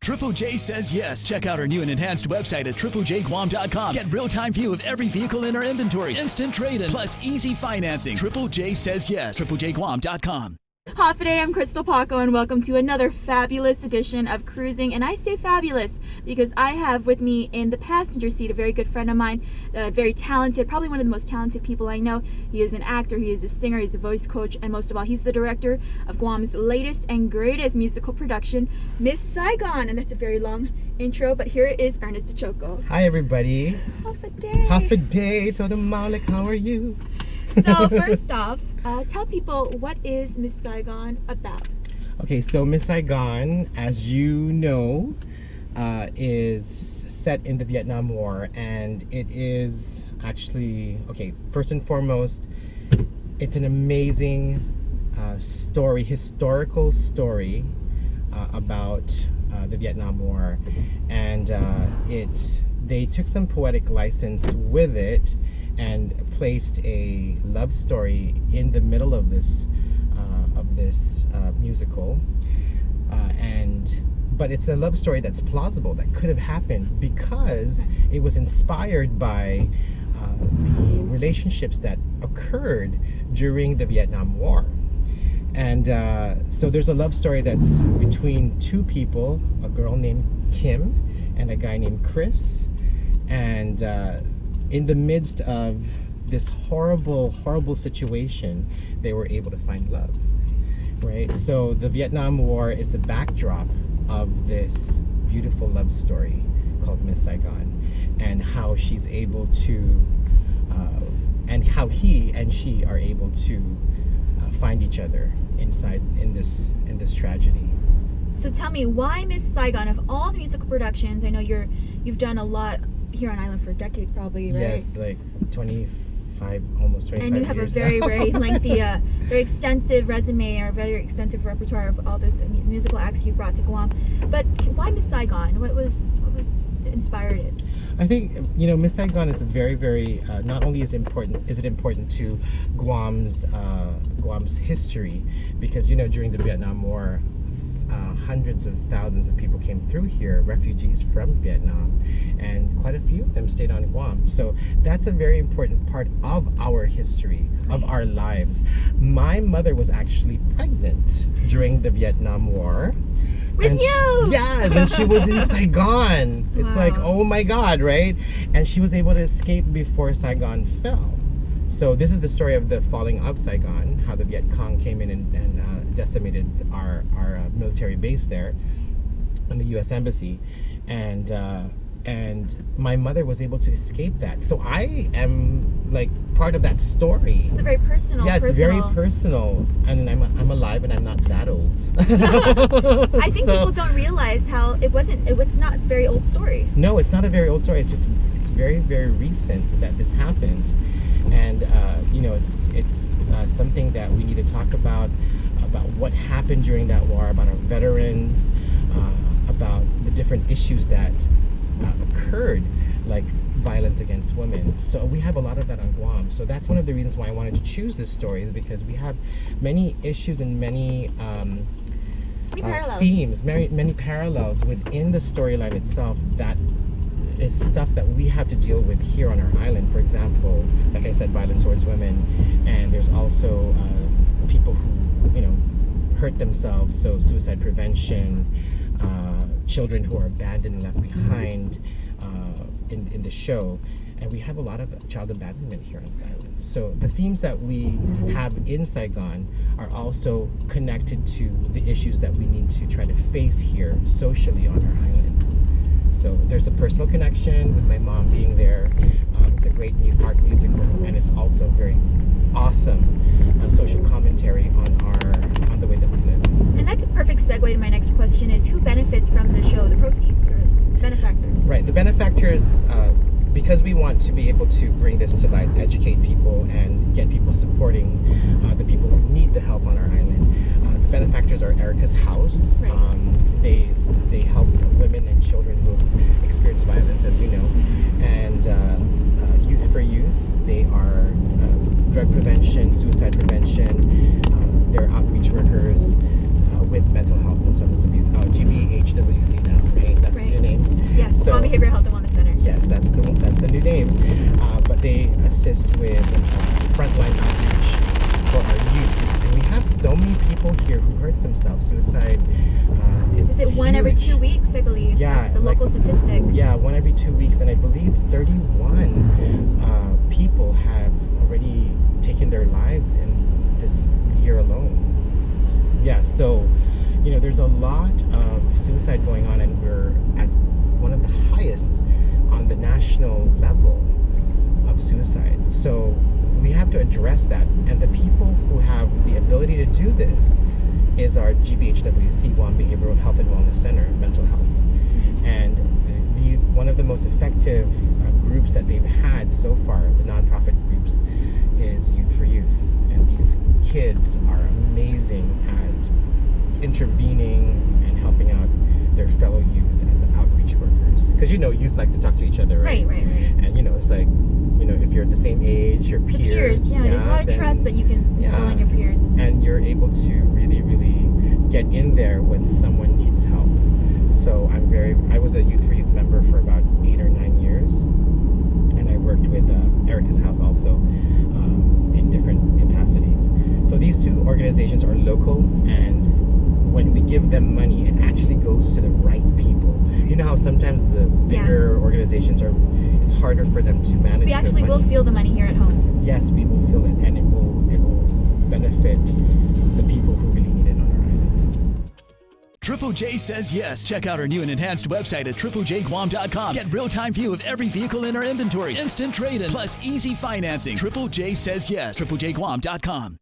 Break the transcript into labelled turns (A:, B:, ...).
A: Triple J says yes. Check out our new and enhanced website at triplejguam.com. Get real-time view of every vehicle in our inventory, instant trade-in, plus easy financing. Triple J says yes. triplejguam.com.
B: Today, I'm Krystal Paco, and welcome to another fabulous edition of Cruising. And I say fabulous because I have with me in the passenger seat a very good friend of mine, very talented, probably one of the most talented people I know. He is an actor, he is a singer, he's a voice coach, and most of all, he's the director of Guam's latest and greatest musical production, Miss Saigon. And that's a very long intro, but here is Ernest Ochoco.
C: Hi, everybody.
B: Half a day.
C: Half a day. Told them, Malik, how are you?
B: So first off, tell people, what is Miss Saigon about?
C: Okay, so Miss Saigon, as you know, is set in the Vietnam War, and it is actually, okay, first and foremost, it's an amazing historical story about the Vietnam War, and they took some poetic license with it and placed a love story in the middle of this musical, but it's a love story that's plausible, that could have happened because it was inspired by the relationships that occurred during the Vietnam War. And so there's a love story that's between two people, a girl named Kim and a guy named Chris, and in the midst of this horrible situation, they were able to find love, right? So the Vietnam War is the backdrop of this beautiful love story called Miss Saigon, and how she's able to, and how he and she are able to find each other in this tragedy.
B: So tell me, why Miss Saigon? Of all the musical productions, I know you've done a lot here on island for decades, probably, right?
C: Yes, like 25, almost 25 years.
B: And you have a very, very lengthy, very extensive resume, or very extensive repertoire of all the musical acts you brought to Guam. But why Miss Saigon? What was inspired it?
C: I think, you know, Miss Saigon is a very, very, not only is it important to Guam's history, because, you know, during the Vietnam War, hundreds of thousands of people came through here, refugees from Vietnam, and quite a few of them stayed on Guam. So that's a very important part of our history, of our lives. My mother was actually pregnant during the Vietnam War.
B: With you?
C: Yes, and she was in Saigon. It's
B: Wow.
C: like, oh my God, right? And she was able to escape before Saigon fell. So this is the story of the falling of Saigon, how the Viet Cong came in and decimated our military base there in the U.S. Embassy, and my mother was able to escape that. So I am like part of that story.
B: It's a very personal.
C: Yeah, it's very personal, and I'm alive, and I'm not that old.
B: I think people don't realize how it's not a very old story.
C: No, it's not a very old story. It's very, very recent that this happened, and you know, it's something that we need to talk about what happened during that war, about our veterans, about the different issues that occurred, like violence against women. So we have a lot of that on Guam. So that's one of the reasons why I wanted to choose this story, is because we have many issues and many themes, many parallels within the storyline itself that is stuff that we have to deal with here on our island. For example, like I said, violence towards women, and there's also people who, you know, hurt themselves, so suicide prevention, children who are abandoned and left behind in the show, and we have a lot of child abandonment here on this island. So the themes that we have in Saigon are also connected to the issues that we need to try to face here socially on our island. So there's a personal connection with my mom being there. It's a great art musical, and it's also very awesome social commentary on the way that we live.
B: And that's a perfect segue to my next question: is who benefits from the show, the proceeds, or benefactors?
C: Right, the benefactors, because we want to be able to bring this to light, educate people, and get people supporting the people who need the help on our island. The benefactors are Erica's House.
B: Right.
C: They help women and children who have experienced violence, as you know, and Youth for Youth. They are drug prevention, suicide prevention. They're outreach workers with mental health and substance abuse. GBHWC now.
B: Behavioral Health and Wellness Center.
C: Yes, that's the new name. But they assist with frontline outreach for our youth. And we have so many people here who hurt themselves. Suicide
B: is it one every 2 weeks, I believe?
C: Yeah,
B: that's the local statistic.
C: Yeah, one every 2 weeks, and I believe 31 people have already taken their lives in this year alone. Yeah, so there's a lot of suicide going on, and we're at one of the highest on the national level of suicide. So we have to address that, and the people who have the ability to do this is our GBHWC, Guam Behavioral Health and Wellness Center, Mental Health. And one of the most effective groups that they've had so far, the nonprofit groups, is Youth for Youth. And these kids are amazing at intervening and helping out their fellow youth as outreach workers. Because youth like to talk to each other, right?
B: Right.
C: And it's like, if you're the same age, your peers.
B: There's a lot of trust that you can instill in your peers.
C: And you're able to really, really get in there when someone needs help. So I was a Youth for Youth member for about 8 or 9 years. And I worked with Erica's House also in different capacities. So these two organizations are local, and when we give them money, it actually goes to the right people. You know how sometimes the bigger organizations it's harder for them to manage.
B: We actually will feel the money here at home.
C: Yes, we will feel it, and it will benefit the people who really need it on our island.
A: Triple J says yes. Check out our new and enhanced website at triplejguam.com. Get real-time view of every vehicle in our inventory, instant trade-in, plus easy financing. Triple J says yes. triplejguam.com.